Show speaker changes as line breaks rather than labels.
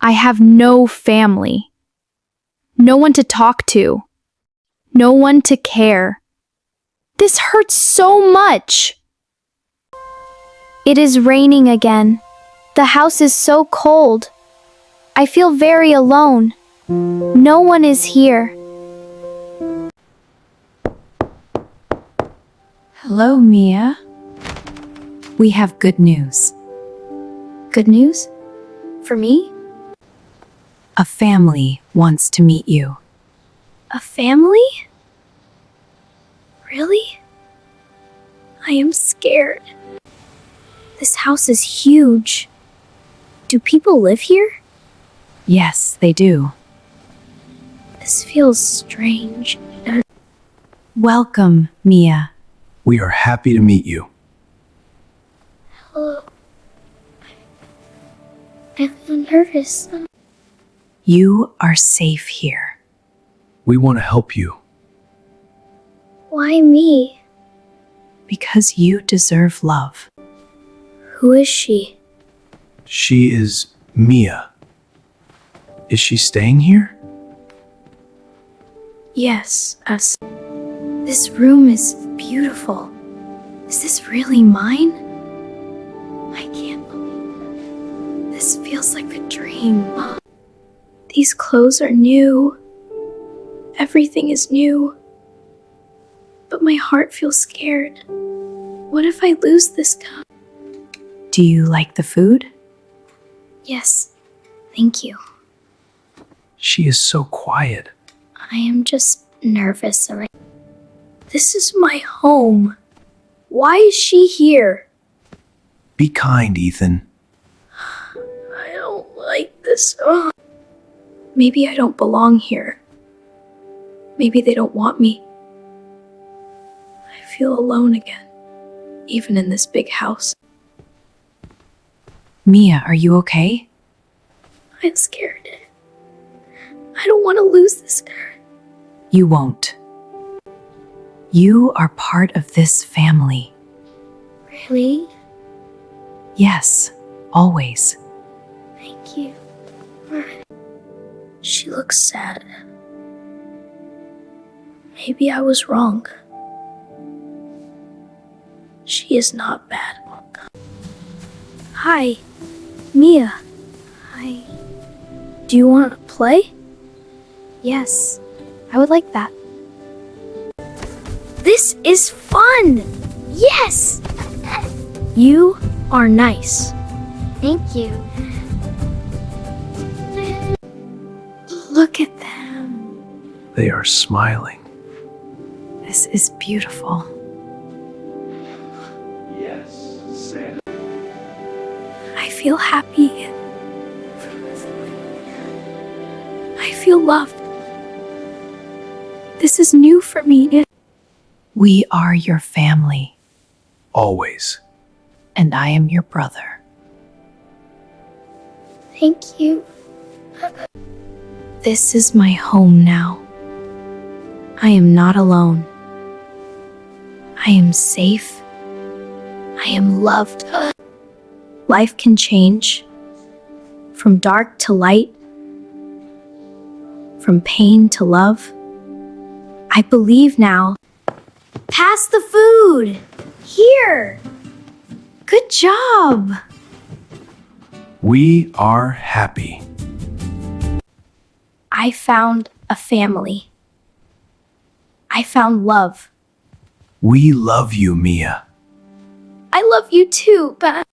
I have no family. No one to talk to. No one to care. This hurts so much. It is raining again. The house is so cold. I feel very alone. No one is here.
Hello, Mia. We have good news.
Good news? For me?
A family wants to meet you.
A family? Really? I am scared. This house is huge. Do people live here?
Yes, they do.
This feels strange.
Welcome, Mia.
We are happy to meet you.
Hello. I feel nervous.
You are safe here.
We want to help you.
Why me?
Because you deserve love.
Who is she?
She is Mia. Is she staying here?
Yes, us. This room is beautiful. Is this really mine? I can't believe this feels like a dream. These clothes are new. Everything is new. But my heart feels scared. What if I lose this cup?
Do you like the food?
Yes, thank you.
She is so quiet.
I am just nervous. This is my home. Why is she here?
Be kind, Ethan.
I don't like this. Ugh. Maybe I don't belong here. Maybe they don't want me. I feel alone again, even in this big house.
Mia, are you okay?
I'm scared. I don't want to lose this girl.
You won't. You are part of this family.
Really?
Yes, always.
Thank you. She looks sad. Maybe I was wrong. She is not bad. Hi, Mia. Hi. Do you want to play? Yes, I would like that. This is fun! Yes! You are nice. Thank you. Look at them.
They are smiling.
This is beautiful.
Yes, Santa.
I feel happy. I feel loved. This is new for me.
We are your family,
Always.
and I am your brother.
Thank you.
This is my home now. I am not alone. I am safe. I am loved. Life can change from dark to light, from pain to love. I believe now. Pass the food! Here! Good job!
We are happy.
I found a family. I found love.
We love you, Mia.
I love you too, but